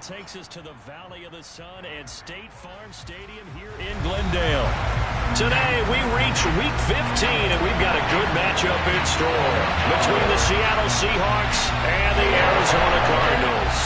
Takes us to the Valley of the Sun and State Farm Stadium here in Glendale. Today we reach Week 15, and we've got a good matchup in store between the Seattle Seahawks and the Arizona Cardinals.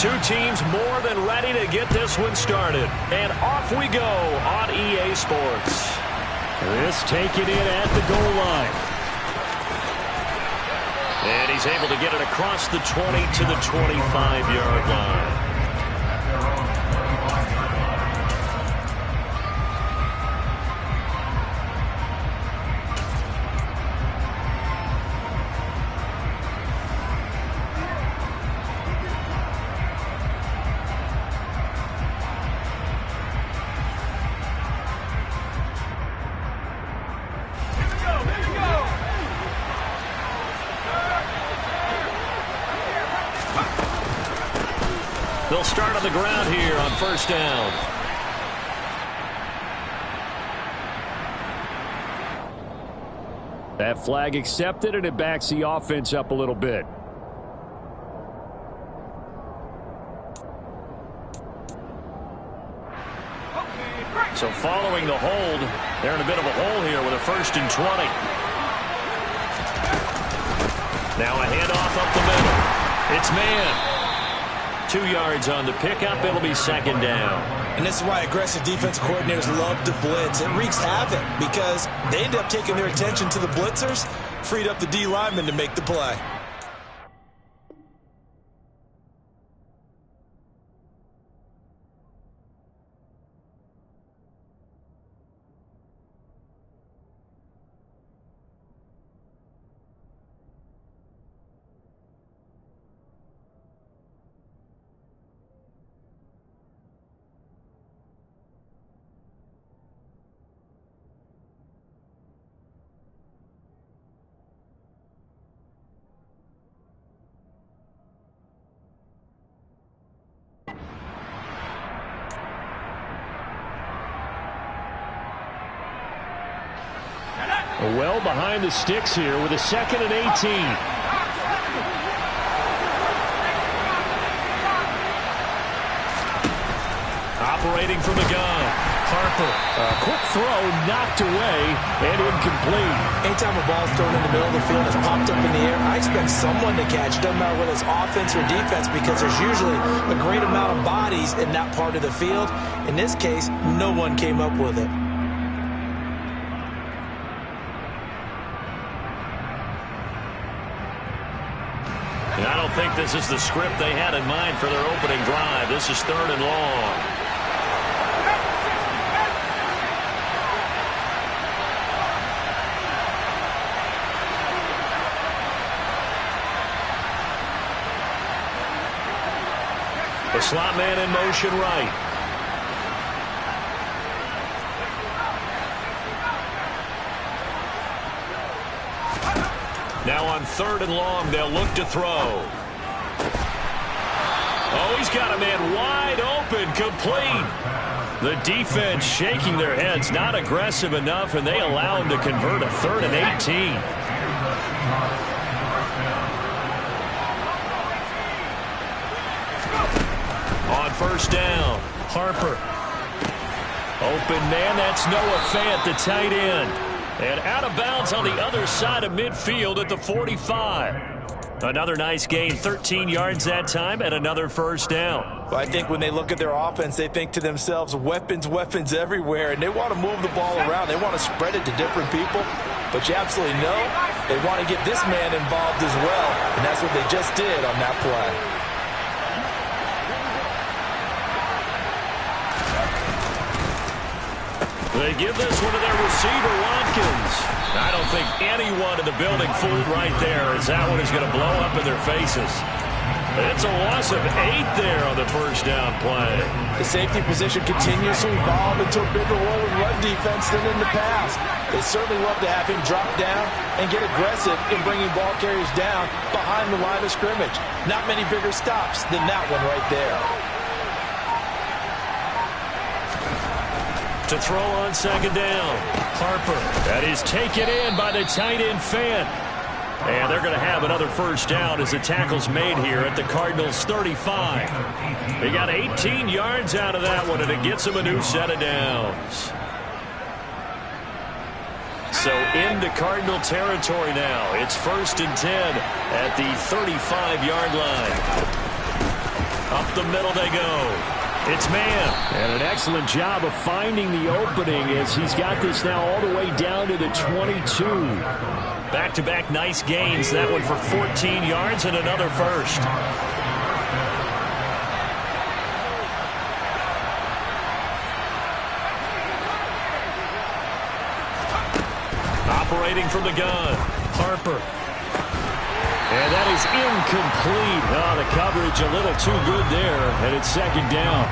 Two teams more than ready to get this one started. And off we go on EA Sports. This taken in at the goal line. And he's able to get it across the 20 to the 25-yard line. They'll start on the ground here on first down. That flag accepted, and it backs the offense up a little bit. So following the hold, they're in a bit of a hole here with a 1st and 20. Now a handoff up the middle. It's man. 2 yards on the pickup. It'll be 2nd down. And this is why aggressive defensive coordinators love to blitz. It wreaks havoc because they end up taking their attention to the blitzers, freed up the D lineman to make the play. Well behind the sticks here with a 2nd and 18. Operating from the gun, Harper. A quick throw knocked away and incomplete. Anytime a ball's thrown in the middle of the field and it's popped up in the air, I expect someone to catch. Doesn't matter whether it's offense or defense, because there's usually a great amount of bodies in that part of the field. In this case, no one came up with it. And I don't think this is the script they had in mind for their opening drive. This is 3rd and long. The slot man in motion right. Now on 3rd and long, they'll look to throw. Oh, he's got a man wide open, complete. The defense shaking their heads, not aggressive enough, and they allow him to convert a 3rd and 18. On first down, Harper. Open man, that's Noah Fant, the tight end. And out of bounds on the other side of midfield at the 45. Another nice gain, 13 yards that time, and another first down. Well, I think when they look at their offense, they think to themselves, weapons, weapons everywhere, and they want to move the ball around. They want to spread it to different people. But you absolutely know they want to get this man involved as well, and that's what they just did on that play. They give this one to their receiver, Watkins. I don't think anyone in the building fooled right there, as that one is going to blow up in their faces. It's a loss of 8 there on the first down play. The safety position continues to evolve into a bigger role in run defense than in the past. They certainly love to have him drop down and get aggressive in bringing ball carriers down behind the line of scrimmage. Not many bigger stops than that one right there. To throw on second down, Harper. That is taken in by the tight end Fant. And they're going to have another first down as the tackle's made here at the Cardinals' 35. They got 18 yards out of that one, and it gets them a new set of downs. So into Cardinal territory now. It's 1st and 10 at the 35-yard line. Up the middle they go. It's man. And an excellent job of finding the opening as he's got this now all the way down to the 22. Back-to-back nice gains. That one for 14 yards and another first. Operating from the gun, Harper. And that is incomplete. Oh, the coverage a little too good there, and it's second down.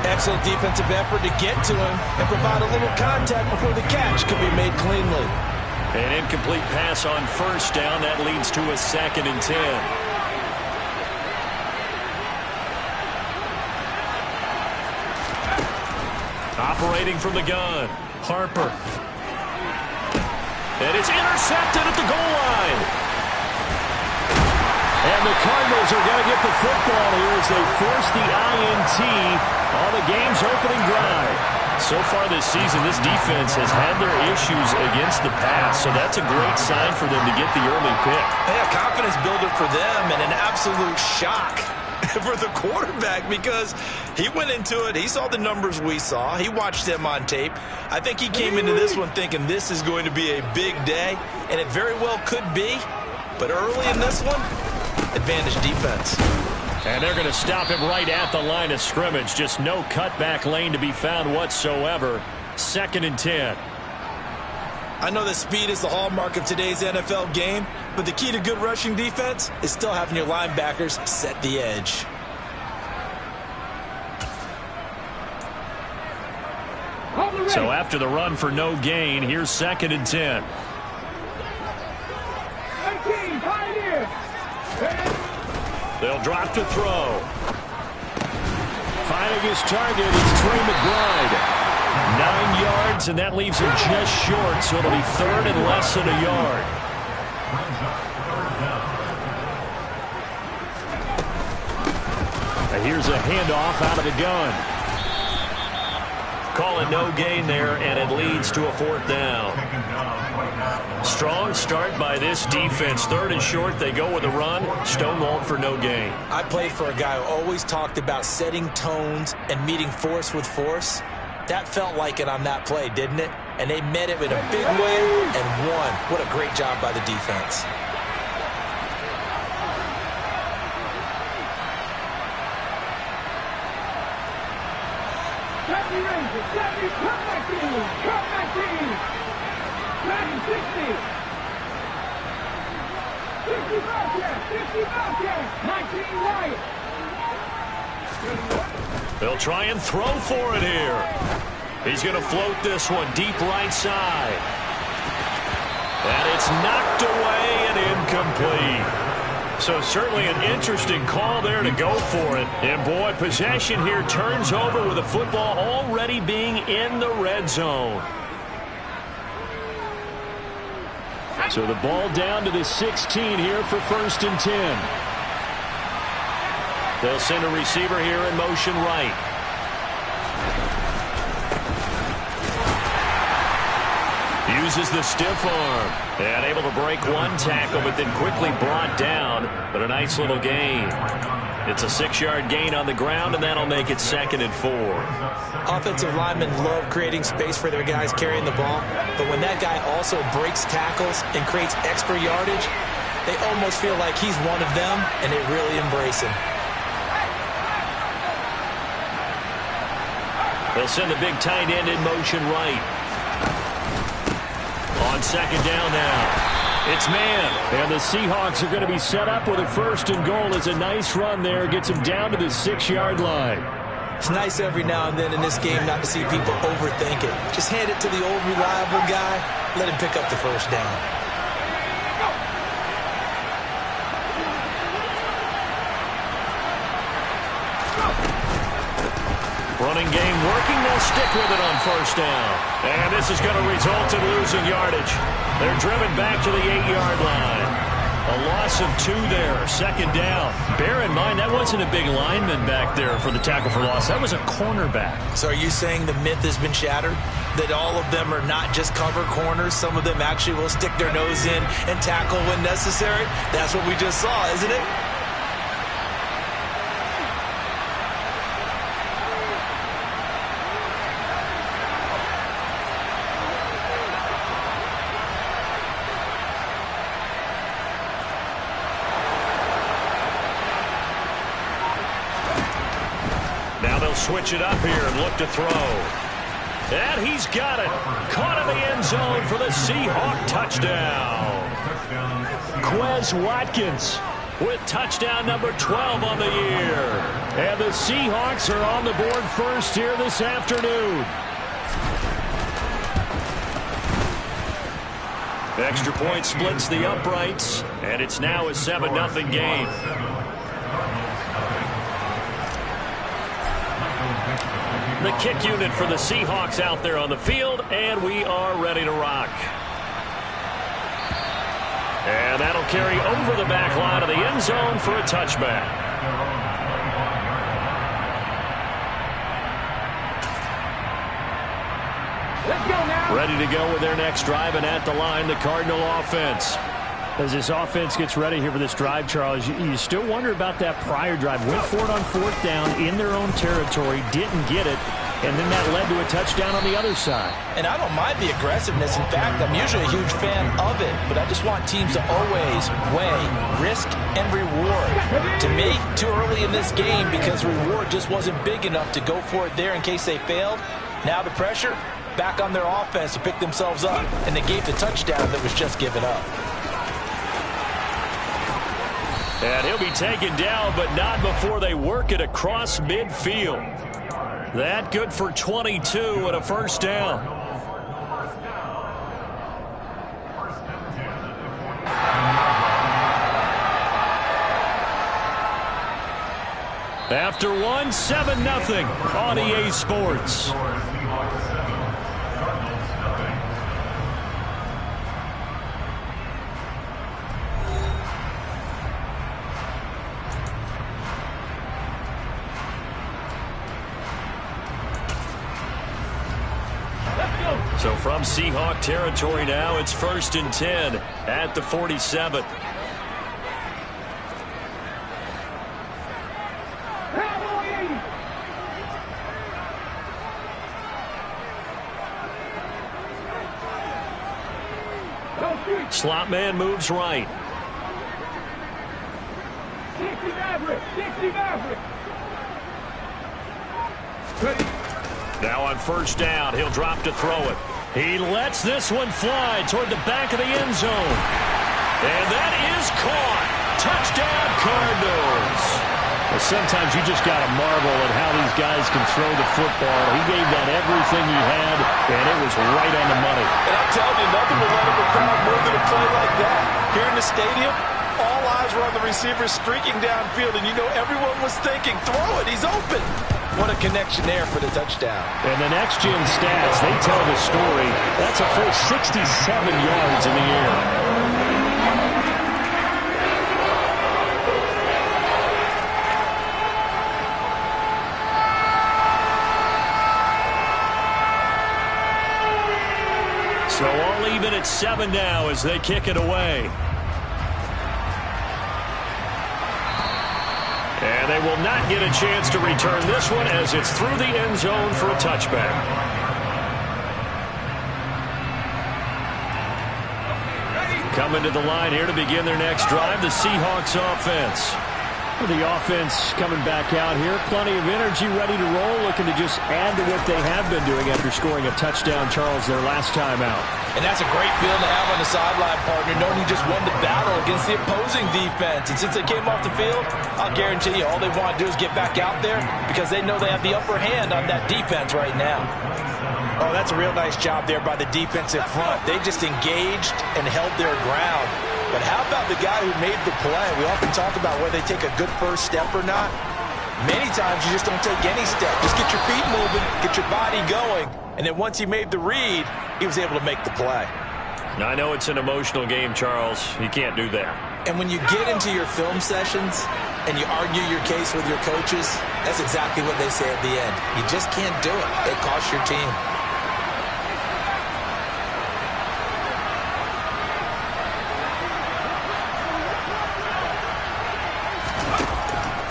Excellent defensive effort to get to him and provide a little contact before the catch could be made cleanly. An incomplete pass on first down. That leads to a 2nd and 10. Operating from the gun, Harper. And it's intercepted at the goal line. And the Cardinals are going to get the football here as they force the INT on the game's opening drive. So far this season, this defense has had their issues against the pass, so that's a great sign for them to get the early pick. Yeah, confidence builder for them and an absolute shock for the quarterback because he went into it. He saw the numbers we saw. He watched them on tape. I think he came into this one thinking this is going to be a big day, and it very well could be. But early in this one, advantage defense. And they're going to stop him right at the line of scrimmage. Just no cutback lane to be found whatsoever. 2nd and 10. I know that speed is the hallmark of today's NFL game, but the key to good rushing defense is still having your linebackers set the edge. So after the run for no gain, here's 2nd and 10. They'll drop to throw. Finding his target is Trey McBride. 9 yards, and that leaves him just short, so it'll be 3rd and less than a yard. And here's a handoff out of the gun. Call it no gain there, and it leads to a 4th down. Strong start by this defense. 3rd and short, they go with a run. Stonewalled for no gain. I played for a guy who always talked about setting tones and meeting force with force. That felt like it on that play, didn't it? And they met it in a big way and won. What a great job by the defense. They'll try and throw for it here. He's going to float this one deep right side. And it's knocked away and incomplete. So certainly an interesting call there to go for it. And boy, possession here turns over with the football already being in the red zone. So the ball down to the 16 here for 1st and 10. They'll send a receiver here in motion right. Uses the stiff arm. And able to break one tackle, but then quickly brought down. But a nice little gain. It's a 6-yard gain on the ground, and that'll make it 2nd and 4. Offensive linemen love creating space for their guys carrying the ball. But when that guy also breaks tackles and creates extra yardage, they almost feel like he's one of them, and they really embrace him. They'll send the big tight end in motion right. On 2nd down now. It's man. And the Seahawks are going to be set up with a 1st and goal. It's a nice run there. Gets him down to the 6-yard line. It's nice every now and then in this game not to see people overthink it. Just hand it to the old reliable guy. Let him pick up the 1st down. Running game working. They'll stick with it on 1st down. And this is going to result in losing yardage. They're driven back to the 8-yard line. A loss of 2 there, 2nd down. Bear in mind, that wasn't a big lineman back there for the tackle for loss. That was a cornerback. So are you saying the myth has been shattered? That all of them are not just cover corners? Some of them actually will stick their nose in and tackle when necessary? That's what we just saw, isn't it? Switch it up here and look to throw. And he's got it. Caught in the end zone for the Seahawk touchdown. Quez Watkins with touchdown number 12 on the year. And the Seahawks are on the board first here this afternoon. Extra point splits the uprights, and it's now a 7-0 game. The kick unit for the Seahawks out there on the field, and we are ready to rock. And that'll carry over the back line of the end zone for a touchback. Let's go now. Ready to go with their next drive, and at the line, the Cardinal offense. As this offense gets ready here for this drive, Charles, you still wonder about that prior drive. Went for it on 4th down in their own territory, didn't get it, and then that led to a touchdown on the other side. And I don't mind the aggressiveness. In fact, I'm usually a huge fan of it, but I just want teams to always weigh risk and reward. To me, too early in this game because reward just wasn't big enough to go for it there in case they failed. Now the pressure back on their offense to pick themselves up, and they gave the touchdown that was just given up. And he'll be taken down, but not before they work it across midfield. That good for 22 and a 1st down. After one, 7-0 on EA Sports. So from Seahawk territory now, it's 1st and 10 at the 47. Slot man moves right. Now on 1st down, he'll drop to throw it. He lets this one fly toward the back of the end zone. And that is caught. Touchdown, Cardinals. Well, sometimes you just got to marvel at how these guys can throw the football. He gave that everything he had, and it was right on the money. And I'm telling you, nothing will let a crowd more than a play like that. Here in the stadium, all eyes were on the receiver streaking downfield, and you know everyone was thinking, throw it, he's open. What a connection there for the touchdown. And the next-gen stats, they tell the story. That's a full 67 yards in the air. So all even at 7 now as they kick it away. And they will not get a chance to return this one as it's through the end zone for a touchback. Coming to the line here to begin their next drive, the Seahawks offense. The offense coming back out here. Plenty of energy, ready to roll, looking to just add to what they have been doing after scoring a touchdown, Charles, their last time out. And that's a great feeling to have on the sideline, partner, knowing you just won the battle against the opposing defense. And since they came off the field, I'll guarantee you all they want to do is get back out there because they know they have the upper hand on that defense right now. Oh, that's a real nice job there by the defensive front. They just engaged and held their ground. But how about the guy who made the play? We often talk about whether they take a good first step or not. Many times you just don't take any step. Just get your feet moving, get your body going. And then once he made the read, he was able to make the play. Now, I know it's an emotional game, Charles. You can't do that. And when you get into your film sessions and you argue your case with your coaches, that's exactly what they say at the end. You just can't do it. It costs your team.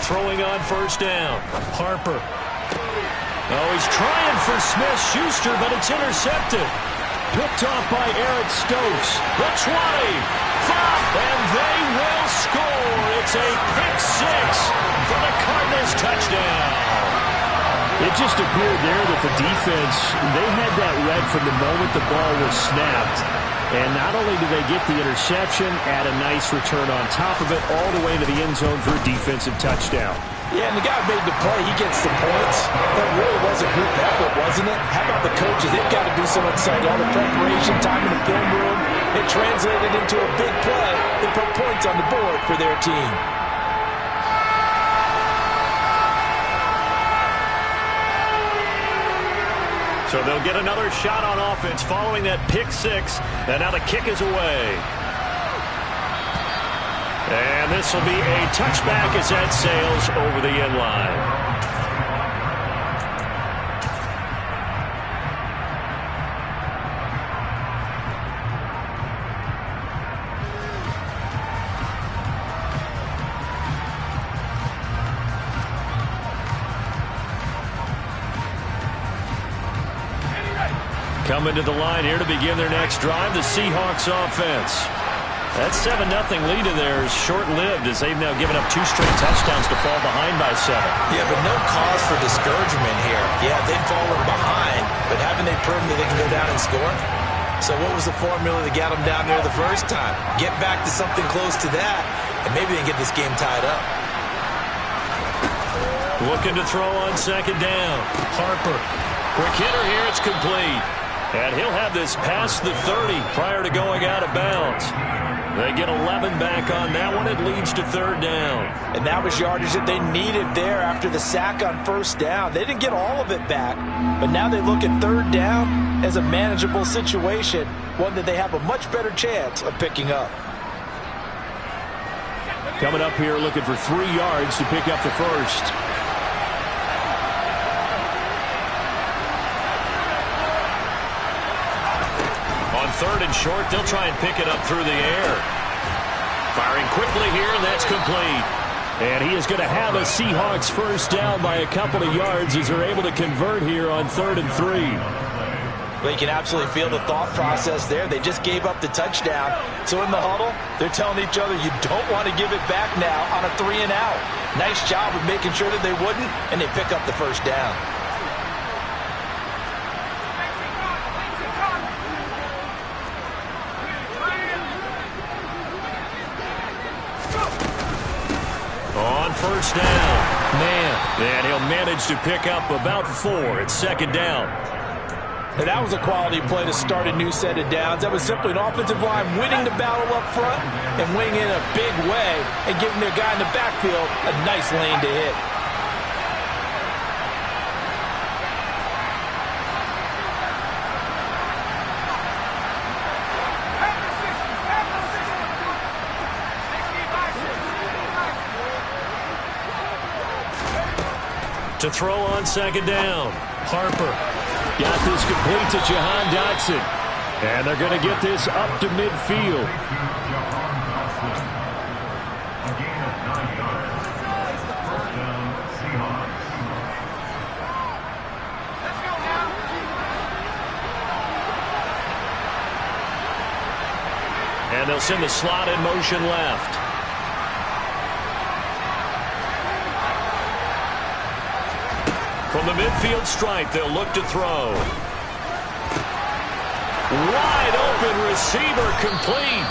Throwing on first down. Harper. Oh, he's trying for Smith-Schuster, but it's intercepted. Picked off by Eric Stokes. The 20. 5, and they will score. It's a pick six for the Cardinals touchdown. It just appeared there that the defense, they had that read from the moment the ball was snapped. And not only do they get the interception, add a nice return on top of it, all the way to the end zone for a defensive touchdown. Yeah, and the guy who made the play, he gets the points. That really was a group effort, wasn't it? How about the coaches? They've got to do so inside all the preparation, time in the film room. It translated into a big play that put points on the board for their team. So they'll get another shot on offense following that pick six. And now the kick is away. And this will be a touchback as that sails over the end line. Coming to the line here to begin their next drive, the Seahawks offense. That 7-0 lead of theirs short-lived as they've now given up 2 straight touchdowns to fall behind by 7. Yeah, but no cause for discouragement here. Yeah, they've fallen behind, but haven't they proven that they can go down and score? So what was the formula that got them down there the first time? Get back to something close to that, and maybe they can get this game tied up. Looking to throw on second down. Harper. Quick hitter here, it's complete. And he'll have this past the 30 prior to going out of bounds. They get 11 back on that one. It leads to third down. And that was yardage that they needed there after the sack on first down. They didn't get all of it back, but now they look at third down as a manageable situation, one that they have a much better chance of picking up. Coming up here looking for 3 yards to pick up the first. Third and short, they'll try and pick it up through the air. Firing quickly here, and that's complete. And he is going to have a Seahawks first down by a couple of yards as they're able to convert here on 3rd and 3. Well, you can absolutely feel the thought process there. They just gave up the touchdown. So in the huddle, they're telling each other, you don't want to give it back now on a 3 and out. Nice job of making sure that they wouldn't, and they pick up the first down. First down. And he'll manage to pick up about 4. It's second down. And that was a quality play to start a new set of downs. That was simply an offensive line winning the battle up front and winning in a big way and giving their guy in the backfield a nice lane to hit. To throw on second down. Harper. Got this complete to Jahan Dotson. And they're going to get this up to midfield. And they'll send the slot in motion left. From the midfield stripe, they'll look to throw. Wide open receiver complete.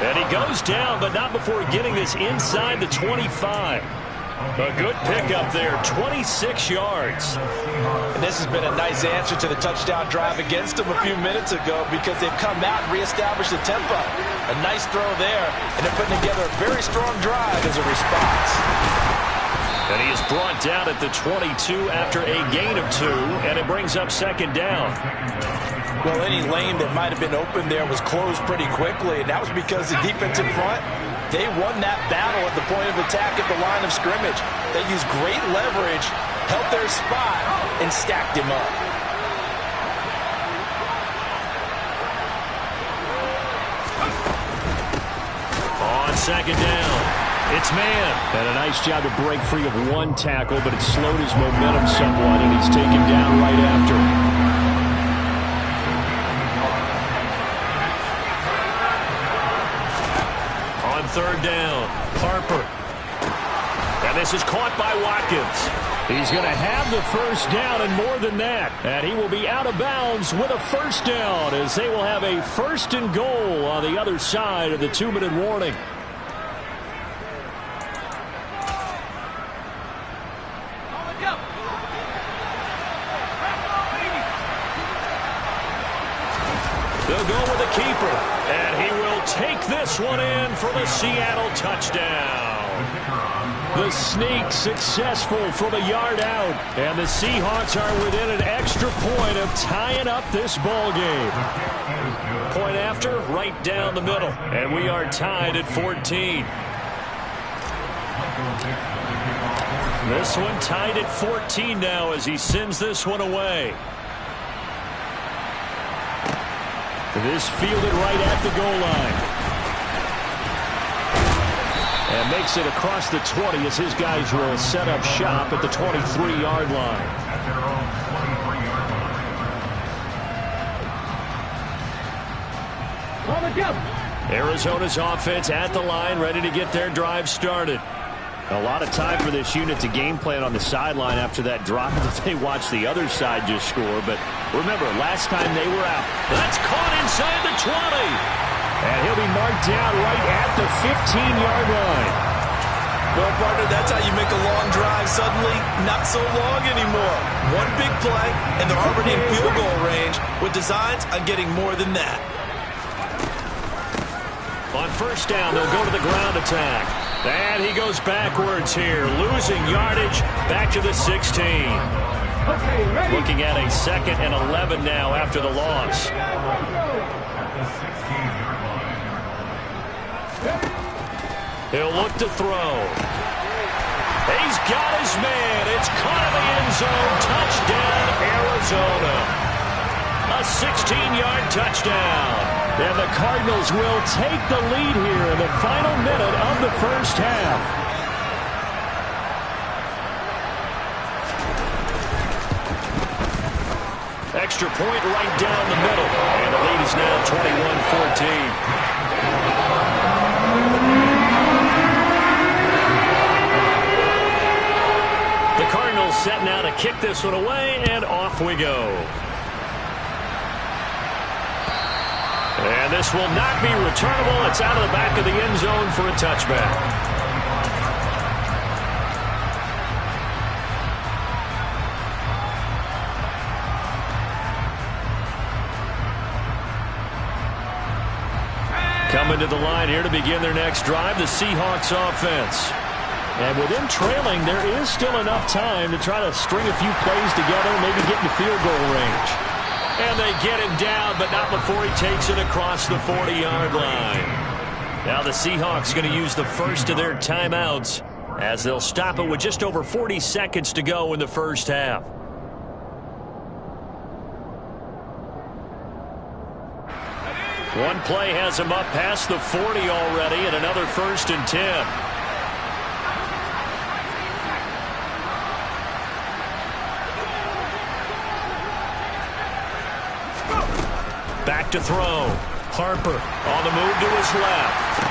And he goes down, but not before getting this inside the 25. A good pickup there, 26 yards. And this has been a nice answer to the touchdown drive against them a few minutes ago because they've come out and reestablished the tempo. A nice throw there, and they're putting together a very strong drive as a response. And he is brought down at the 22 after a gain of 2, and it brings up second down. Well, any lane that might have been open there was closed pretty quickly, and that was because the defensive front, they won that battle at the point of attack at the line of scrimmage. They used great leverage, held their spot, and stacked him up. On second down, it's man. And a nice job to break free of one tackle, but it slowed his momentum somewhat, and he's taken down right after. Third down, Harper. And this is caught by Watkins. He's going to have the first down and more than that. And he will be out of bounds with a first down as they will have a first and goal on the other side of the 2-minute warning. They'll go with the keeper, and he will take this one in for the Seattle touchdown. The sneak successful from a yard out, and the Seahawks are within an extra point of tying up this ball game. Point after, right down the middle, and we are tied at 14. This one tied at 14 now as he sends this one away. This fielded right at the goal line. And makes it across the 20 as his guys will set up shop at the 23-yard line. Arizona's offense at the line, ready to get their drive started. A lot of time for this unit to game plan on the sideline after that drive that they watched the other side just score. But remember, last time they were out. That's caught inside the 20. And he'll be marked down right at the 15-yard line. Well, partner, that's how you make a long drive suddenly not so long anymore. One big play, and they're already in field goal range with designs on getting more than that. On first down, they'll go to the ground attack. And he goes backwards here, losing yardage back to the 16. Looking at a 2nd and 11 now after the loss. He'll look to throw. He's got his man. It's caught in the end zone. Touchdown, Arizona. A 16-yard touchdown. And the Cardinals will take the lead here in the final minute of the first half. Extra point right down the middle. And the lead is now 21-14. The Cardinals set now to kick this one away, and off we go. And this will not be returnable. It's out of the back of the end zone for a touchback. Coming to the line here to begin their next drive, the Seahawks offense. And with them trailing, there is still enough time to try to string a few plays together, maybe get into field goal range. And they get him down, but not before he takes it across the 40-yard line. Now the Seahawks going to use the first of their timeouts as they'll stop it with just over 40 seconds to go in the first half. One play has him up past the 40 already, and another 1st and 10. Back to throw. Harper on the move to his left.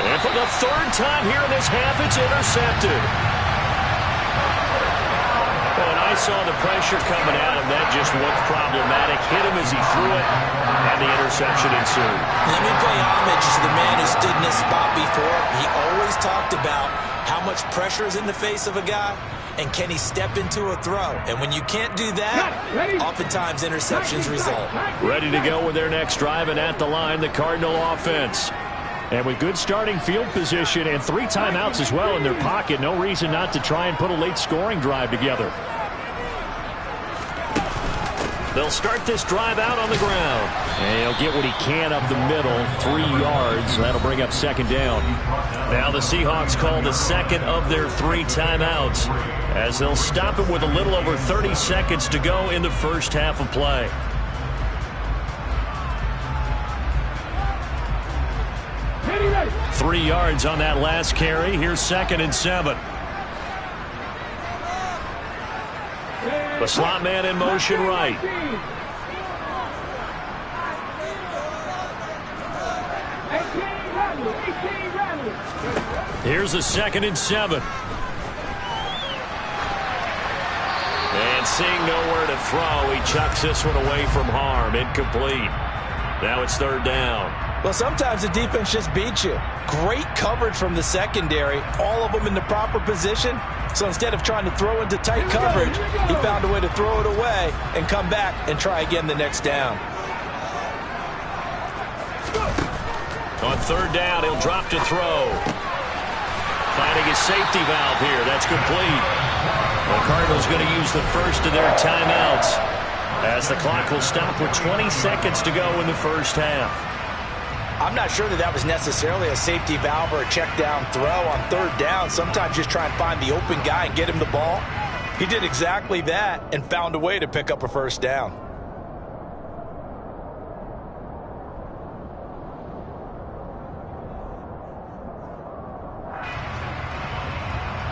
And for the 3rd time here in this half, it's intercepted. they saw the pressure coming at him. That just looked problematic. Hit him as he threw it, and the interception ensued. Let me pay homage to the man who stood in this spot before. He always talked about how much pressure is in the face of a guy, and can he step into a throw? And when you can't do that, oftentimes interceptions result. Ready to go with their next drive, and at the line, the Cardinal offense. And with good starting field position and 3 timeouts as well in their pocket, no reason not to try and put a late scoring drive together. They'll start this drive out on the ground. And he'll get what he can up the middle, 3 yards. That'll bring up second down. Now the Seahawks call the second of their 3 timeouts as they'll stop it with a little over 30 seconds to go in the first half of play. Ready. 3 yards on that last carry. Here's 2nd and 7. The slot man in motion right. Here's the 2nd and 7. And seeing nowhere to throw, he chucks this one away from harm. Incomplete. Now it's 3rd down. Well, sometimes the defense just beats you. Great coverage from the secondary, all of them in the proper position. So instead of trying to throw into tight coverage, he found a way to throw it away and come back and try again the next down. On 3rd down, he'll drop to throw. Finding his safety valve here. That's complete. The Cardinals going to use the first of their timeouts as the clock will stop with 20 seconds to go in the first half. I'm not sure that was necessarily a safety valve or a check down throw on 3rd down. Sometimes just try and find the open guy and get him the ball. He did exactly that and found a way to pick up a first down.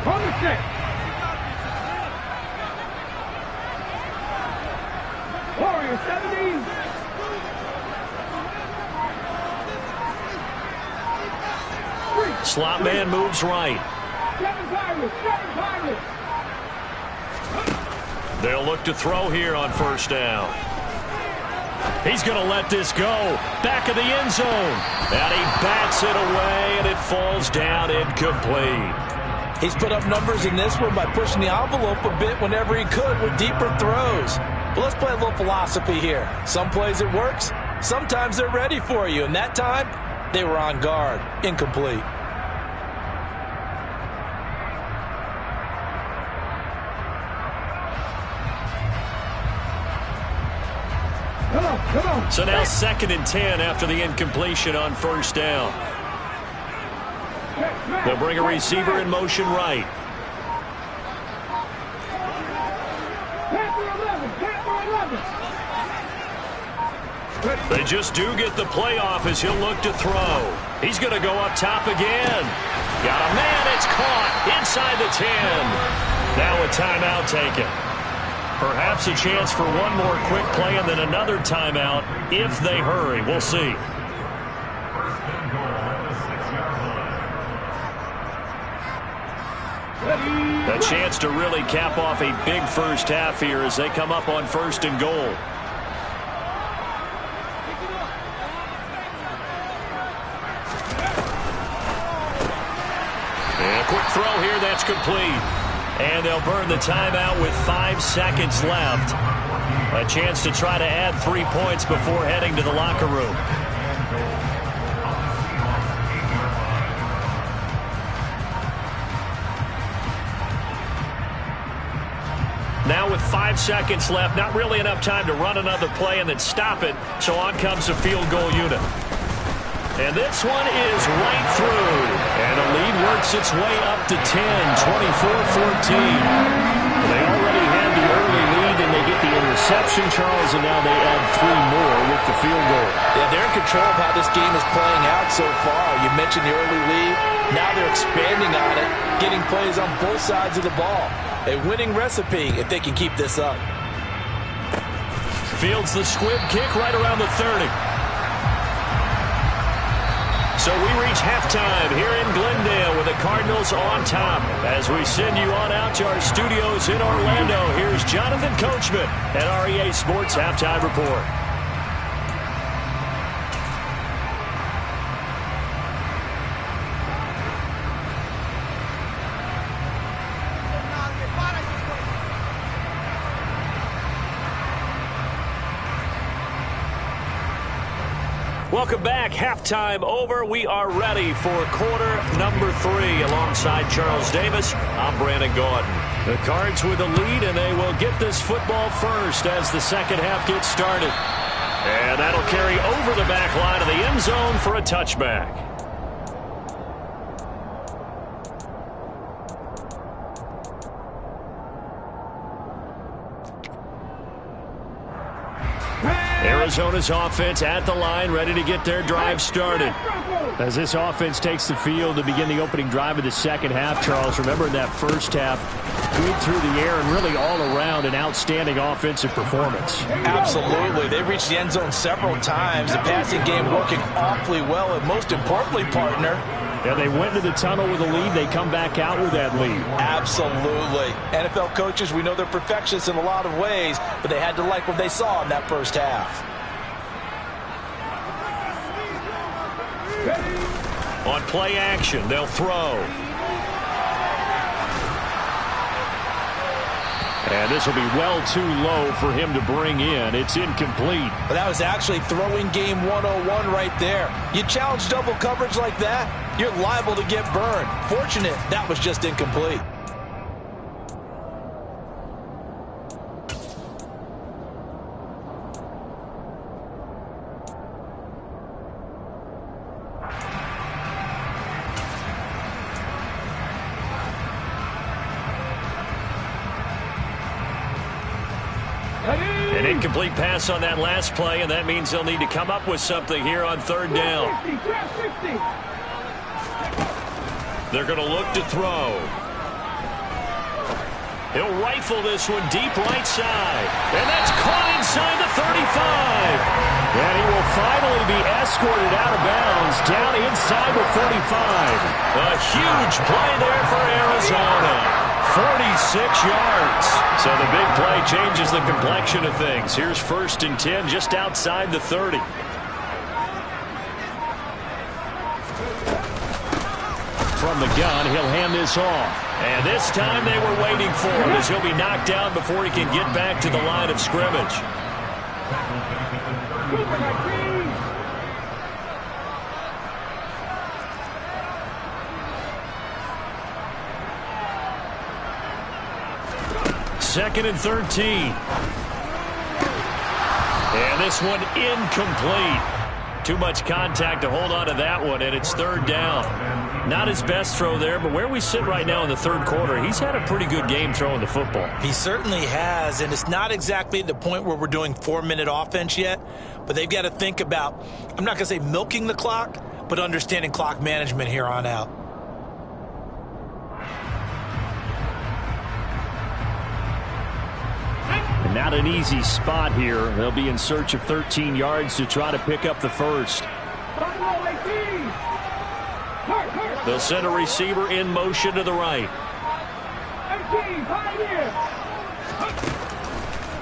On the set. Warrior 17. Slot man moves right. 7 Pirates. They'll look to throw here on 1st down. He's going to let this go. Back of the end zone. And he bats it away, and it falls down incomplete. He's put up numbers in this one by pushing the envelope a bit whenever he could with deeper throws. But let's play a little philosophy here. Some plays it works. Sometimes they're ready for you. And that time, they were on guard. Incomplete. Come on. So now 2nd and 10 after the incompletion on 1st down. They'll bring a receiver in motion right. They just do get the playoff as he'll look to throw. He's going to go up top again. Got a man. It's caught inside the 10. Now a timeout taken. Perhaps a chance for one more quick play and then another timeout if they hurry. We'll see. A chance to really cap off a big first half here as they come up on 1st and goal. And a quick throw here, that's complete. And they'll burn the timeout with 5 seconds left. A chance to try to add 3 points before heading to the locker room. Now with 5 seconds left, not really enough time to run another play and then stop it. So on comes the field goal unit. And this one is right through. And the lead works its way up to 10, 24-14. They already had the early lead, and they get the interception, Charles, and now they add 3 more with the field goal. Yeah, they're in control of how this game is playing out so far. You mentioned the early lead. Now they're expanding on it, getting plays on both sides of the ball. A winning recipe if they can keep this up. Fields the squib kick right around the 30. So we reach halftime here in Glendale with the Cardinals on top. As we send you on out to our studios in Orlando, here's Jonathan Coachman at REA Sports Halftime Report. Welcome back. Halftime over. We are ready for quarter number 3. Alongside Charles Davis, I'm Brandon Gaudin. The Cards with the lead, and they will get this football first as the second half gets started. And that'll carry over the back line of the end zone for a touchback. Arizona's offense at the line, ready to get their drive started. As this offense takes the field to begin the opening drive of the second half, Charles, remember in that first half, good through the air and really all around an outstanding offensive performance. Absolutely. They reached the end zone several times. The passing game working awfully well, and most importantly, partner, yeah, they went to the tunnel with a lead. They come back out with that lead. Absolutely. NFL coaches, we know they're perfectionists in a lot of ways, but they had to like what they saw in that first half. On play action, they'll throw. And this will be well too low for him to bring in. It's incomplete. But that was actually throwing game 101 right there. You challenge double coverage like that, you're liable to get burned. Fortunate that was just incomplete. An incomplete pass on that last play, and that means they'll need to come up with something here on third down. They're going to look to throw. He'll rifle this one deep right side, and that's caught inside the 35. And he will finally be escorted out of bounds down inside the 45. A huge play there for Arizona. 46 yards. So the big play changes the complexion of things. Here's 1st and 10 just outside the 30. From the gun, he'll hand this off. And this time they were waiting for him as he'll be knocked down before he can get back to the line of scrimmage. Second and 13. And this one incomplete. Too much contact to hold on to that one, and it's third down. Not his best throw there, but where we sit right now in the third quarter, he's had a pretty good game throwing the football. He certainly has, and it's not exactly the point where we're doing 4-minute offense yet, but they've got to think about, I'm not going to say milking the clock, but understanding clock management here on out. Not an easy spot here. They'll be in search of 13 yards to try to pick up the first. They'll send a receiver in motion to the right.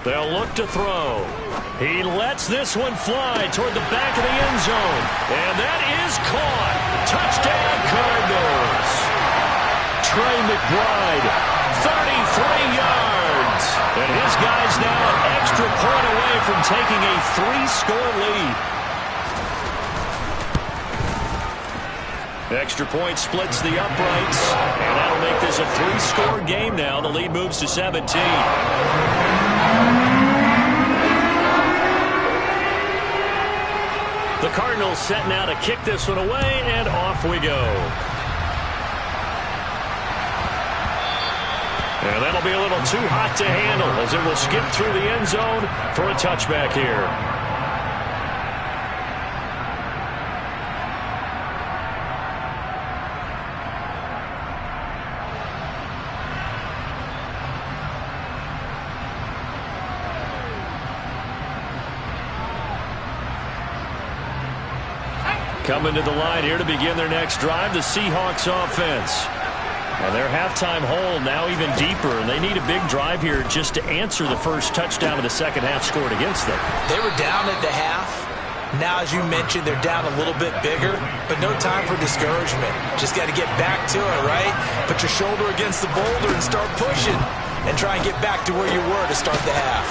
They'll look to throw. He lets this one fly toward the back of the end zone. And that is caught. Touchdown, Cardinals. Trey McBride, 33 yards. And his guy's now an extra point away from taking a 3-score lead. Extra point splits the uprights, and that'll make this a 3-score game now. The lead moves to 17. The Cardinals set now to kick this one away, and off we go. And that'll be a little too hot to handle as it will skip through the end zone for a touchback here. Coming to the line here to begin their next drive, the Seahawks offense. Well, their halftime hole now even deeper, and they need a big drive here just to answer the first touchdown of the second half scored against them. They were down at the half. Now, as you mentioned, they're down a little bit bigger, but no time for discouragement. Just got to get back to it, right? Put your shoulder against the boulder and start pushing, and try and get back to where you were to start the half.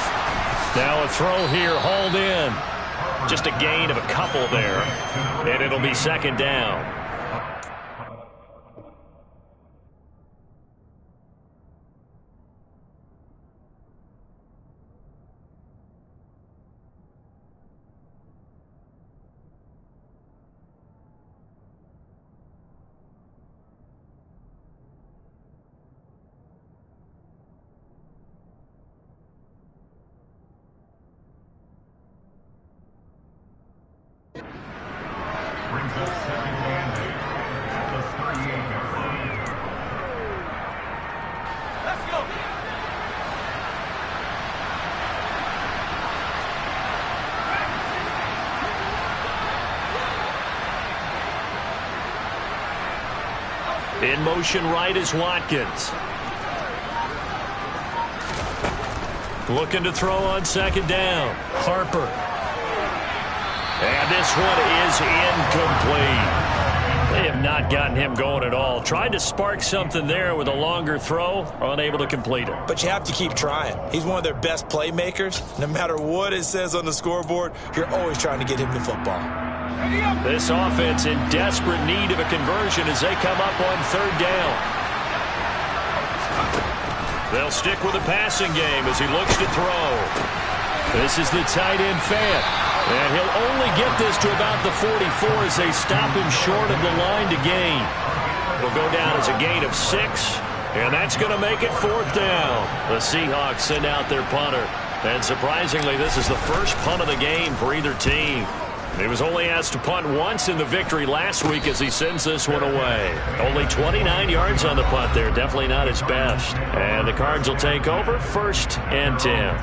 Now a throw here, hauled in. Just a gain of a couple there, and it'll be second down. In motion right is Watkins. Looking to throw on second down. Harper. And this one is incomplete. They have not gotten him going at all. Tried to spark something there with a longer throw, unable to complete it. But you have to keep trying. He's one of their best playmakers. No matter what it says on the scoreboard, you're always trying to get him the football. This offense in desperate need of a conversion as they come up on third down. They'll stick with the passing game as he looks to throw. This is the tight end Fant. And he'll only get this to about the 44 as they stop him short of the line to gain. It'll go down as a gain of 6, and that's going to make it fourth down. The Seahawks send out their punter. And surprisingly, this is the first punt of the game for either team. He was only asked to punt once in the victory last week as he sends this one away. Only 29 yards on the punt there. Definitely not his best. And the Cards will take over 1st and 10.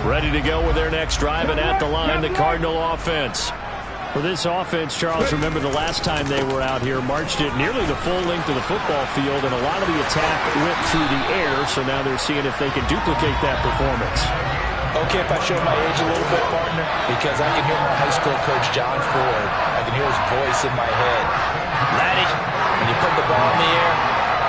Ready to go with their next drive, and at the line, the Cardinal offense. For this offense, Charles, remember the last time they were out here, marched it nearly the full length of the football field, and a lot of the attack went through the air, so now they're seeing if they can duplicate that performance. Okay, if I show my age a little bit, partner, because I can hear my high school coach, John Ford. I can hear his voice in my head. Laddie, when you put the ball in the air,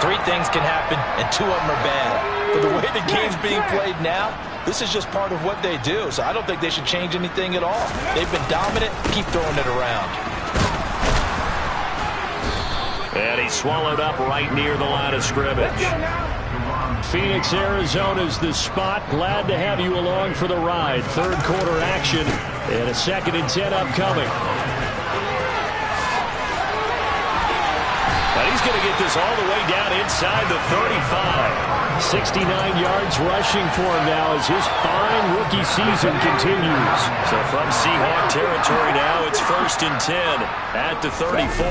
3 things can happen, and 2 of them are bad. For the way the game's being played now, this is just part of what they do, so I don't think they should change anything at all. They've been dominant. Keep throwing it around. And he's swallowed up right near the line of scrimmage. Phoenix, Arizona's the spot. Glad to have you along for the ride. Third quarter action and a 2nd and 10 upcoming. And he's going to get this all the way down inside the 35. 69 yards rushing for him now as his fine rookie season continues. So from Seahawk territory now, it's 1st and 10 at the 34.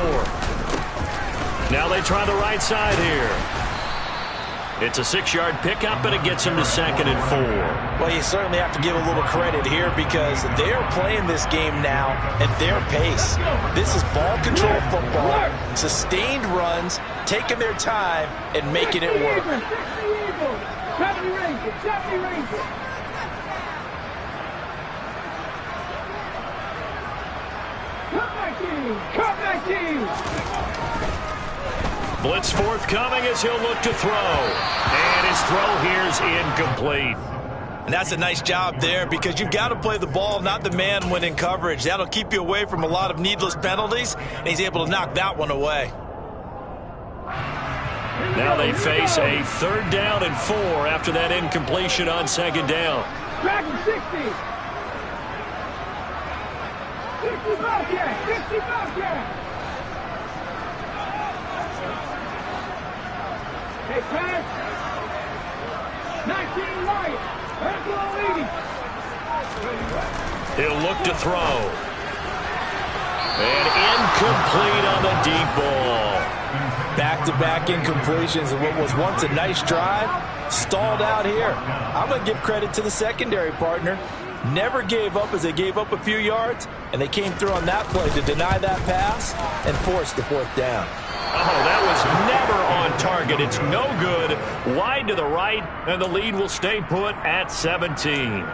Now they try the right side here. It's a 6-yard pickup, and it gets him to 2nd and 4. Well, you certainly have to give a little credit here because they're playing this game now at their pace. This is ball control football, sustained runs, taking their time, and making it work. 70 Rangers, 70 Rangers. Cut my team. Blitz forthcoming as he'll look to throw. And his throw here is incomplete. And that's a nice job there because you've got to play the ball, not the man when in coverage. That'll keep you away from a lot of needless penalties, and he's able to knock that one away. Now they face a 3rd down and 4 after that incompletion on 2nd down. Dragon 60. 60 Bobcat, 60 Bobcat. Hey, pass. 19 Wyatt. He'll look to throw. And incomplete on the deep ball. Back-to-back incompletions of what was once a nice drive, stalled out here. I'm going to give credit to the secondary partner. never gave up as they gave up a few yards, and they came through on that play to deny that pass and force the 4th down. Oh, that was never on target. It's no good. Wide to the right, and the lead will stay put at 17.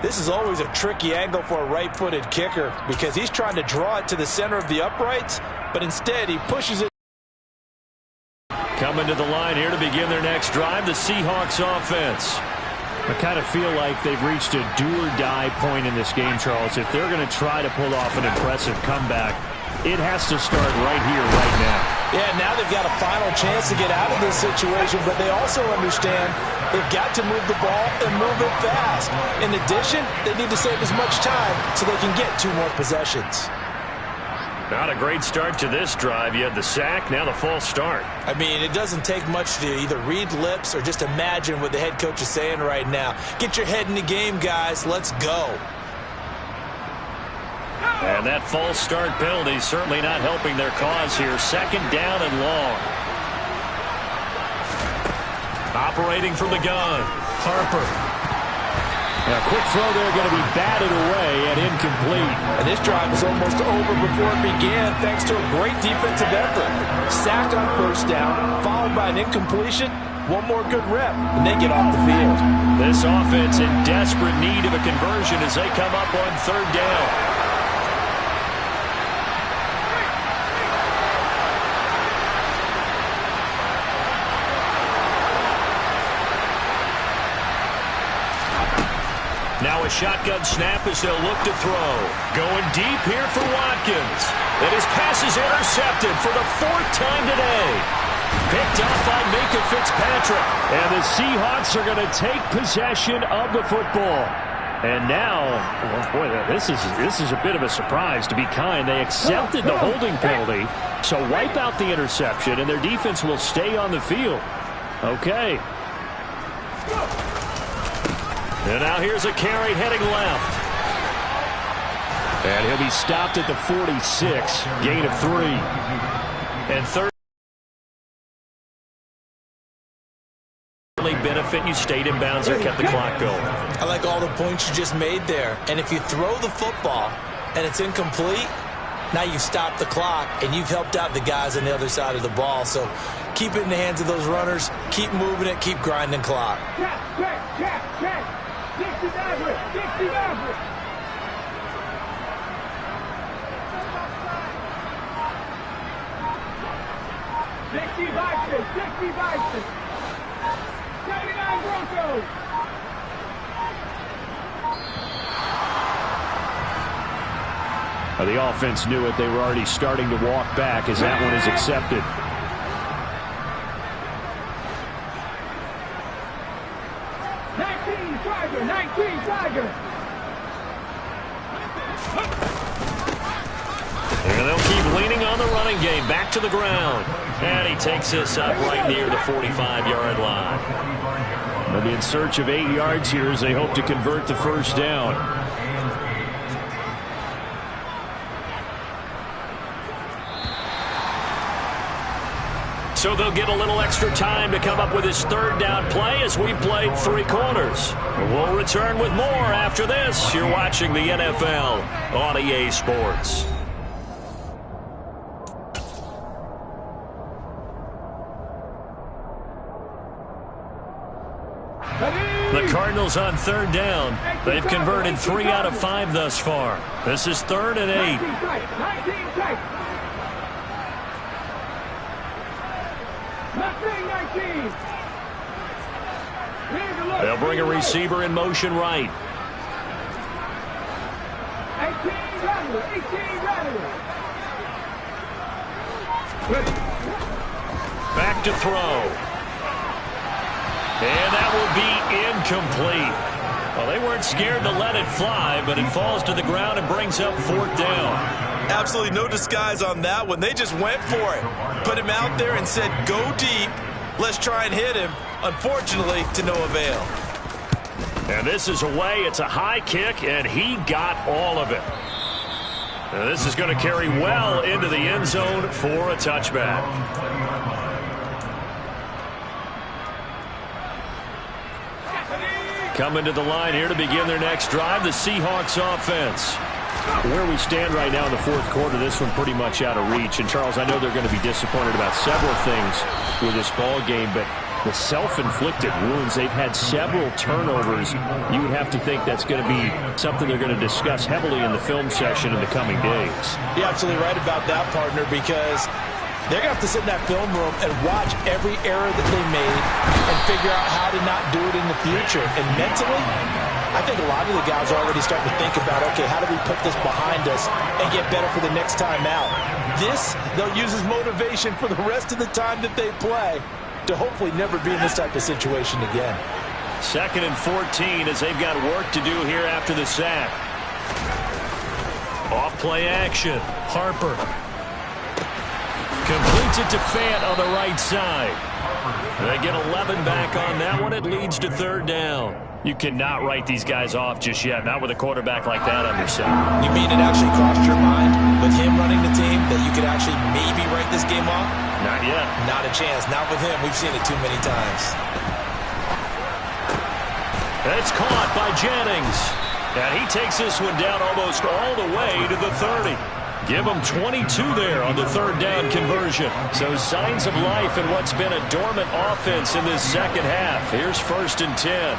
This is always a tricky angle for a right-footed kicker because he's trying to draw it to the center of the uprights, but instead he pushes it. Coming to the line here to begin their next drive, the Seahawks offense. I kind of feel like they've reached a do-or-die point in this game, Charles. If they're going to try to pull off an impressive comeback, it has to start right here, right now. Yeah, now they've got a final chance to get out of this situation, but they also understand they've got to move the ball and move it fast. In addition, they need to save as much time so they can get 2 more possessions. Not a great start to this drive. You had the sack, now the false start. I mean, it doesn't take much to either read lips or just imagine what the head coach is saying right now. Get your head in the game, guys. Let's go. And that false start penalty certainly not helping their cause here. 2nd down and long. Operating from the gun, Harper. A quick throw there going to be batted away and incomplete. And this drive was almost over before it began thanks to a great defensive effort. Sack on 1st down, followed by an incompletion. 1 more good rep, and they get off the field. This offense in desperate need of a conversion as they come up on 3rd down. Now a shotgun snap as they'll look to throw. Going deep here for Watkins. And his pass is intercepted for the 4th time today. Picked up by Minkah Fitzpatrick. And the Seahawks are going to take possession of the football. And now, well, boy, this is a bit of a surprise, to be kind. They accepted the holding penalty, so wipe out the interception, and their defense will stay on the field. Okay. And now here's a carry heading left. And he'll be stopped at the 46, gain of 3. And 3rd. Benefit you stayed in bounds or kept the clock going. I like all the points you just made there. And if you throw the football and it's incomplete, now you've stopped the clock and you've helped out the guys on the other side of the ball. So keep it in the hands of those runners. Keep moving it. Keep grinding clock. Check. 60 Maverick. Sixty Bison. 79 Broncos. Well, the offense knew it. They were already starting to walk back as that one is accepted. Tiger. And they'll keep leaning on the running game. Back to the ground. And he takes this up right near the 45-yard line. They'll be in search of 8 yards here as they hope to convert the 1st down. So they'll get a little extra time to come up with his 3rd down play as we played 3 quarters. We'll return with more after this. You're watching the NFL on EA Sports. The Cardinals on 3rd down. They've converted 3 out of 5 thus far. This is 3rd and 8. 19 tight. They'll bring a receiver in motion right. 18 Back to throw. And that will be incomplete. Well, they weren't scared to let it fly, but it falls to the ground and brings up 4th down. Absolutely no disguise on that one. They just went for it. Put him out there and said, go deep. Let's try and hit him. Unfortunately, to no avail. And this is away. It's a high kick, and he got all of it. And this is going to carry well into the end zone for a touchback. Coming to the line here to begin their next drive, the Seahawks offense. Where we stand right now in the fourth quarter, this one pretty much out of reach. And, Charles, I know they're going to be disappointed about several things with this ball game, but the self-inflicted wounds, they've had several turnovers. You would have to think that's going to be something they're going to discuss heavily in the film session in the coming days. You're absolutely right about that, partner, because they're going to have to sit in that film room and watch every error that they made and figure out how to not do it in the future. And mentally, I think a lot of the guys are already starting to think about, okay, how do we put this behind us and get better for the next time out? This, they'll use as motivation for the rest of the time that they play to hopefully never be in this type of situation again. 2nd and 14 as they've got work to do here after the sack. Off play action. Harper completes it to Fant on the right side. They get 11 back on that one. It leads to 3rd down. You cannot write these guys off just yet, not with a quarterback like that on your side. You mean it actually crossed your mind with him running the team that you could actually maybe write this game off? Not yet. Not a chance. Not with him. We've seen it too many times. It's caught by Jennings. And he takes this one down almost all the way to the 30. Give him 22 there on the 3rd down conversion. So signs of life in what's been a dormant offense in this second half. Here's 1st and 10.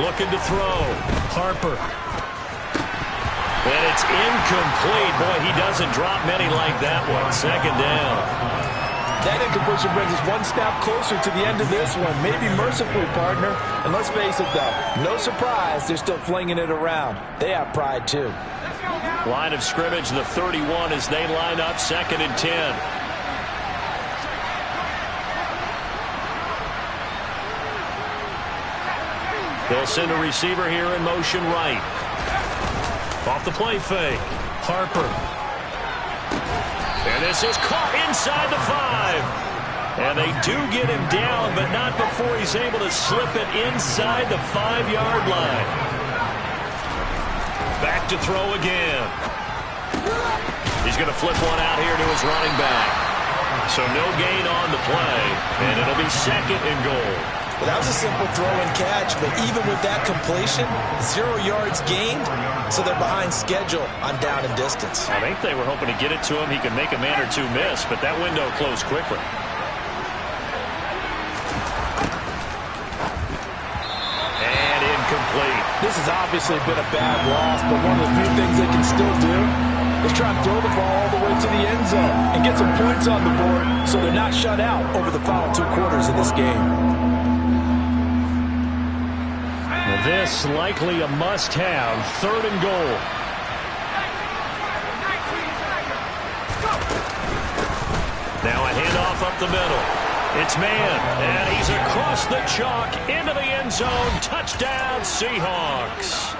Looking to throw. Harper. And it's incomplete. Boy, he doesn't drop many like that one. 2nd down. That incompletion brings us one snap closer to the end of this one. Maybe mercifully, partner. And let's face it, though, no surprise, they're still flinging it around. They have pride, too. Line of scrimmage, the 31 as they line up, 2nd and 10. They'll send a receiver here in motion right. Off the play fake. Harper. And this is caught inside the 5. And they do get him down, but not before he's able to slip it inside the 5-yard line. Back to throw again. He's going to flip one out here to his running back. So no gain on the play, and it'll be 2nd and goal. Well, that was a simple throw and catch, but even with that completion, 0 yards gained, so they're behind schedule on down and distance. I think they were hoping to get it to him. He could make a man or two miss, but that window closed quickly. And incomplete. This has obviously been a bad loss, but one of the few things they can still do is try and throw the ball all the way to the end zone and get some points on the board so they're not shut out over the final 2 quarters of this game. This likely a must-have, 3rd and goal. Now a handoff up the middle. It's man, and he's across the chalk into the end zone. Touchdown, Seahawks.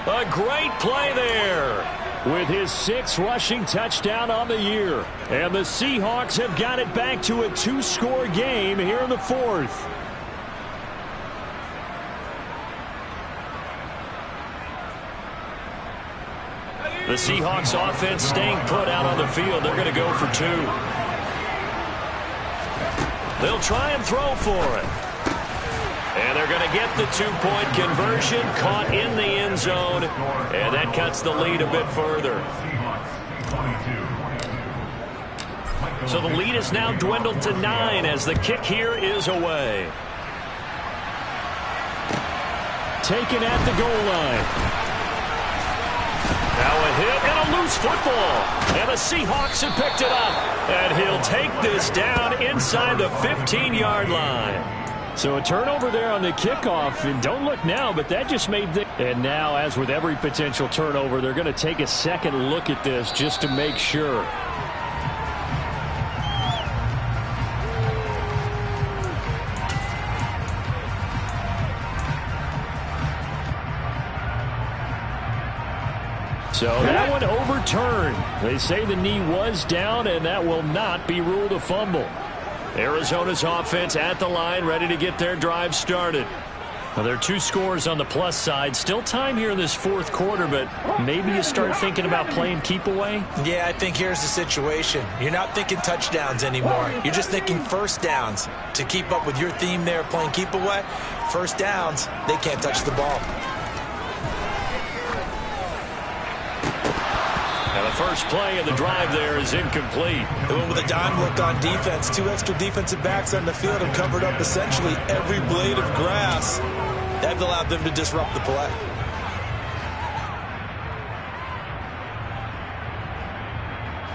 A great play there. With his 6th rushing touchdown on the year. And the Seahawks have got it back to a 2-score game here in the 4th. The Seahawks offense staying put out on the field. They're going to go for 2. They'll try and throw for it. And they're going to get the 2-point conversion, caught in the end zone. And that cuts the lead a bit further. So the lead is now dwindled to 9 as the kick here is away. Taken at the goal line. Now a hit and a loose football. And the Seahawks have picked it up. And he'll take this down inside the 15-yard line. So a turnover there on the kickoff. And don't look now, but that just made the... And now, as with every potential turnover, they're going to take a second look at this just to make sure. So that one overturned. They say the knee was down, and that will not be ruled a fumble. Arizona's offense at the line, ready to get their drive started. Well, there are 2 scores on the plus side. Still time here in this fourth quarter, but maybe you start thinking about playing keep away? Yeah, I think here's the situation. You're not thinking touchdowns anymore. You're just thinking first downs. To keep up with your theme there, playing keep away, first downs, they can't touch the ball. And the first play of the drive there is incomplete. They went with a dime look on defense. 2 extra defensive backs on the field have covered up essentially every blade of grass. That allowed them to disrupt the play.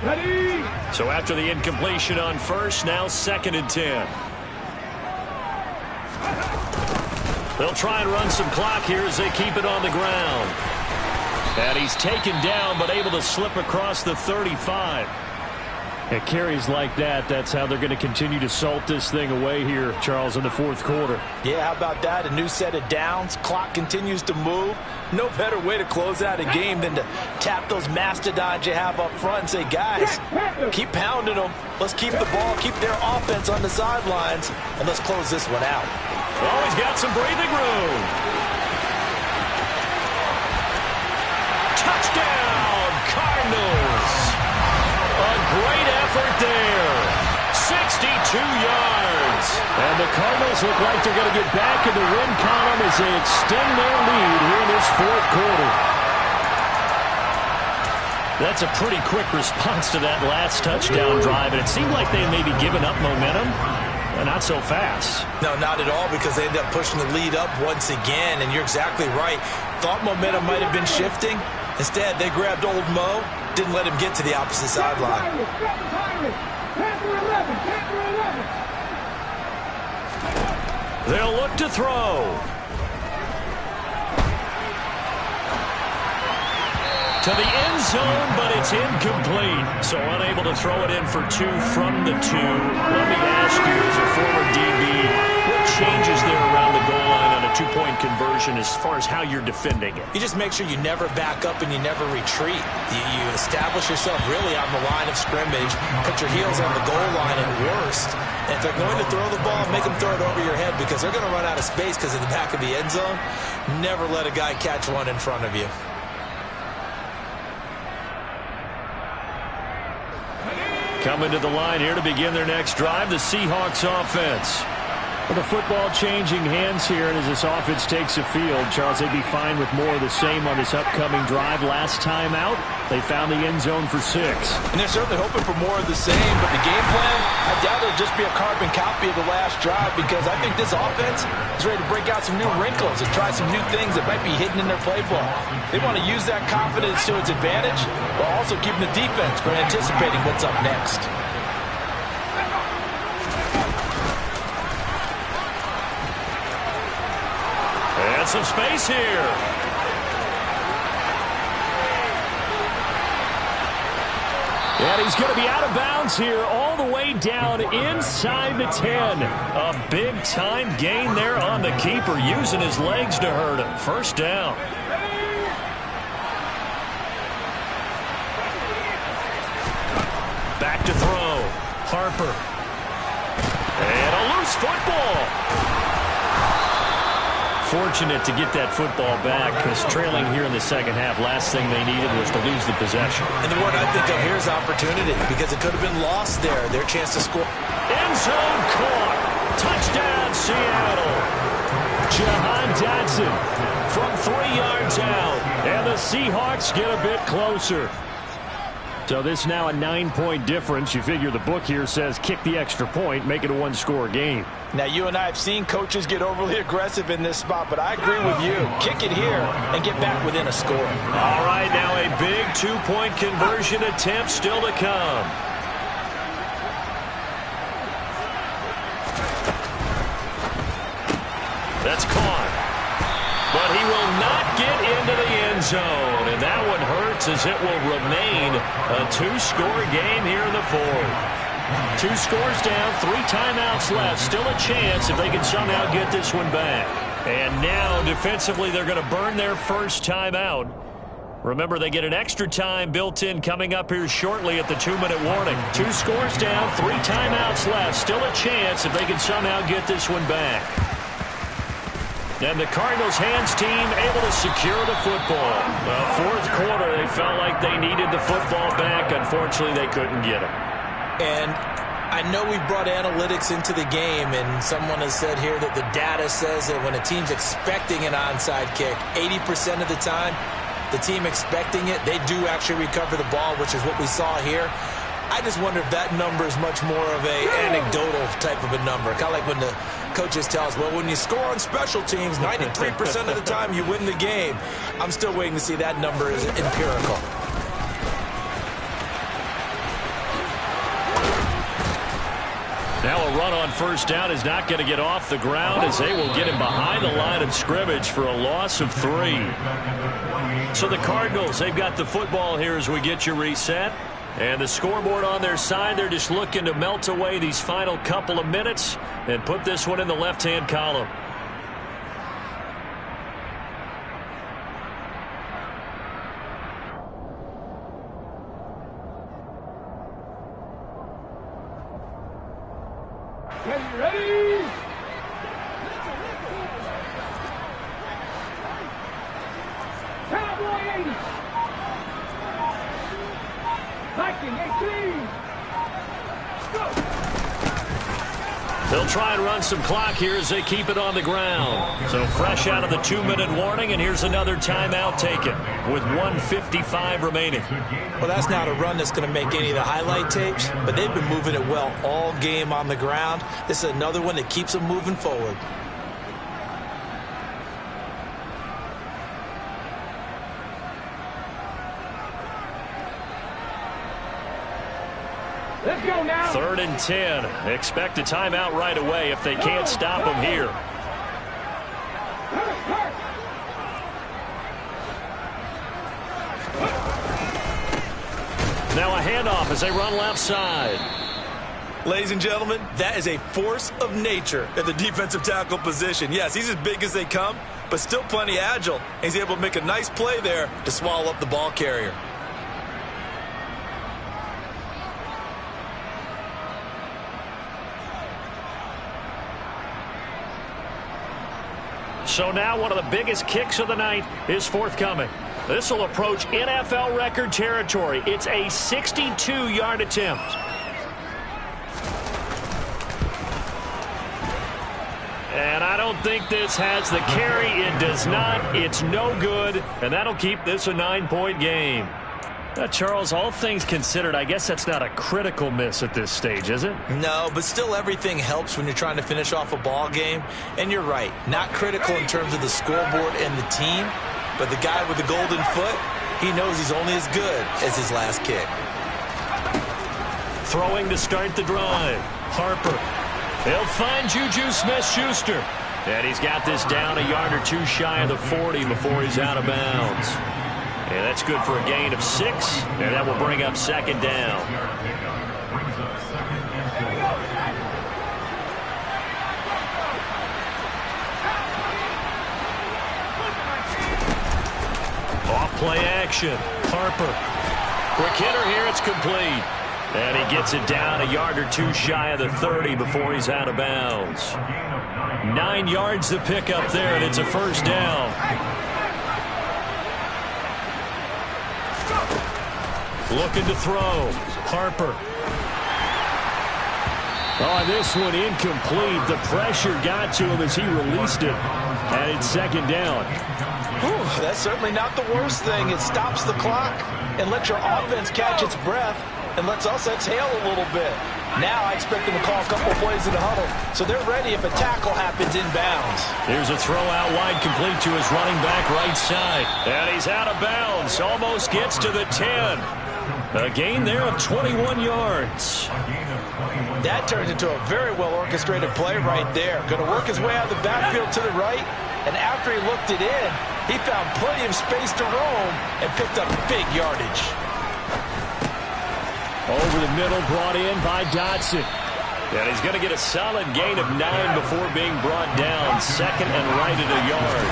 Ready. So after the incompletion on first, now 2nd and 10. They'll try and run some clock here as they keep it on the ground. And he's taken down, but able to slip across the 35. At carries like that, that's how they're going to continue to salt this thing away here, Charles, in the fourth quarter. Yeah, how about that? A new set of downs. Clock continues to move. No better way to close out a game than to tap those mastodons you have up front and say, guys, keep pounding them. Let's keep the ball, keep their offense on the sidelines, and let's close this one out. Oh, he's got some breathing room. Touchdown, Cardinals. A great effort there. 62 yards. And the Cardinals look like they're going to get back in the win column as they extend their lead here in this fourth quarter. That's a pretty quick response to that last touchdown drive, and it seemed like they may be giving up momentum. Not so fast. No, not at all, because they ended up pushing the lead up once again, and you're exactly right. Thought momentum might have been shifting. Instead, they grabbed old Mo, didn't let him get to the opposite sideline. They'll look to throw. To the end zone, but it's incomplete. So unable to throw it in for 2 from the 2. Let me ask you, as a former DB, what changes there around the goal line on a 2-point conversion as far as how you're defending it? You just make sure you never back up and you never retreat. You establish yourself really on the line of scrimmage, put your heels on the goal line at worst. And if they're going to throw the ball, make them throw it over your head, because they're going to run out of space because of the back of the end zone. Never let a guy catch one in front of you. Coming to the line here to begin their next drive, the Seahawks offense. With the football changing hands here, and as this offense takes the field, Charles, they'd be fine with more of the same on this upcoming drive. Last time out, they found the end zone for 6. And they're certainly hoping for more of the same, but the game plan, I doubt it'll just be a carbon copy of the last drive, because I think this offense is ready to break out some new wrinkles and try some new things that might be hidden in their playbook. They want to use that confidence to its advantage, while also keeping the defense from anticipating what's up next. And some space here. And he's going to be out of bounds here all the way down inside the 10. A big-time gain there on the keeper, using his legs to hurt him. First down. Back to throw. Harper. And a loose football. Fortunate to get that football back, because trailing here in the second half, last thing they needed was to lose the possession. And the word I think of here is opportunity, because it could have been lost there. Their chance to score. End zone caught. Touchdown, Seattle. Jahan Dotson From 3 yards out. And the Seahawks get a bit closer. So this now a 9-point difference. You figure the book here says kick the extra point, make it a 1-score game. Now, you and I have seen coaches get overly aggressive in this spot, but I agree with you. Kick it here and get back within a score. All right, now a big 2-point conversion attempt still to come. That's caught. But he will not get into the end zone, and that one hurts, as it will remain a 2-score game here in the fourth. 2 scores down, 3 timeouts left. Still a chance if they can somehow get this one back. And now, defensively, they're going to burn their first timeout. Remember, they get an extra time built in coming up here shortly at the 2-minute warning. 2 scores down, 3 timeouts left. Still a chance if they can somehow get this one back. And the Cardinals hands team able to secure the football. Well, fourth quarter, they felt like they needed the football back. Unfortunately, they couldn't get it. And I know we brought analytics into the game, and someone has said here that the data says that when a team's expecting an onside kick, 80% of the time, the team expecting it, they do actually recover the ball, which is what we saw here. I just wonder if that number is much more of a anecdotal type of a number. Kind of like when the coaches tell us, well, when you score on special teams, 93% of the time you win the game. I'm still waiting to see that number is empirical. Now a run on first down is not going to get off the ground as they will get him behind the line of scrimmage for a loss of 3. So the Cardinals, they've got the football here as we get you reset. And the scoreboard on their side, they're just looking to melt away these final couple of minutes and put this one in the left-hand column. Okay, ready? Cowboy 80. Viking 18. Go. They'll try and run some clock here as they keep it on the ground. So fresh out of the 2-minute warning, and here's another timeout taken with 1:55 remaining. Well, that's not a run that's going to make any of the highlight tapes, but they've been moving it well all game on the ground. This is another one that keeps them moving forward. Let's go now. 3rd and 10. Expect a timeout right away if they can't stop them here. Now a handoff as they run left side. Ladies and gentlemen, that is a force of nature at the defensive tackle position. Yes, he's as big as they come, but still plenty agile. He's able to make a nice play there to swallow up the ball carrier. So now one of the biggest kicks of the night is forthcoming. This will approach NFL record territory. It's a 62-yard attempt. And I don't think this has the carry. It does not. It's no good. And that'll keep this a 9-point game. Charles, all things considered, I guess that's not a critical miss at this stage, is it? No, but still everything helps when you're trying to finish off a ball game. And you're right, not critical in terms of the scoreboard and the team, but the guy with the golden foot, he knows he's only as good as his last kick. Throwing to start the drive. Harper. They'll find Juju Smith-Schuster. And he's got this down a yard or two shy of the 40 before he's out of bounds. And that's good for a gain of 6, and that will bring up 2nd down. Off play action. Harper. Quick hitter here, it's complete. And he gets it down a yard or two shy of the 30 before he's out of bounds. 9 yards to pick up there, and it's a 1st down. Looking to throw. Harper. Oh, this one incomplete. The pressure got to him as he released it. And it's 2nd down. Whew, that's certainly not the worst thing. It stops the clock and lets your offense catch its breath and lets us exhale a little bit. Now I expect them to call a couple plays in the huddle, so they're ready if a tackle happens inbounds. Here's a throw out wide, complete to his running back right side. And he's out of bounds. Almost gets to the 10. A gain there of 21 yards. That turns into a very well-orchestrated play right there. Going to work his way out of the backfield to the right, and after he looked it in, he found plenty of space to roam and picked up big yardage. Over the middle, brought in by Dotson. And he's going to get a solid gain of 9 before being brought down. 2nd and right at a yard.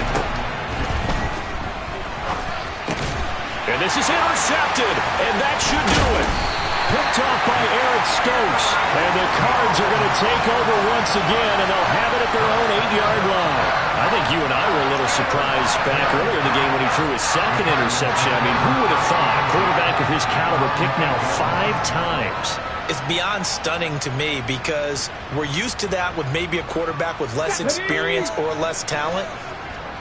And this is intercepted, and that should do it. picked off by Eric Stokes. And the Cards are going to take over once again, and they'll have it at their own 8-yard line. I think you and I were a little surprised back earlier in the game when he threw his second interception. I mean, who would have thought a quarterback of his caliber picked now 5 times? It's beyond stunning to me because we're used to that with maybe a quarterback with less experience or less talent.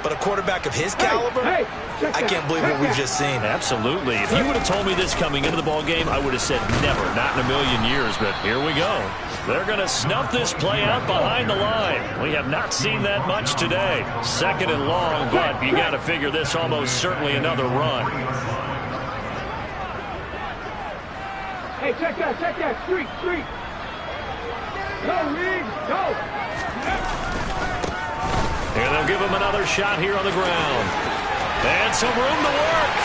But a quarterback of his caliber, I can't believe what we've just seen. Absolutely. If you would have told me this coming into the ball game, I would have said never, not in a million years. But here we go. They're going to snuff this play out behind the line. We have not seen that much today. 2nd and long, but you got to figure this almost certainly another run. Hey, check that. Street. Go, Reed, go. And they'll give him another shot here on the ground. And some room to work.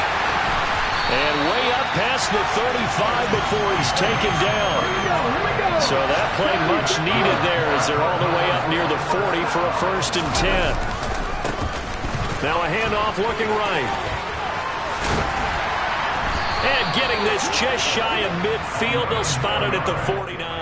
And way up past the 35 before he's taken down. So that play much needed there as they're all the way up near the 40 for a 1st and 10. Now a handoff looking right. And getting this just shy of midfield. They'll spot it at the 49.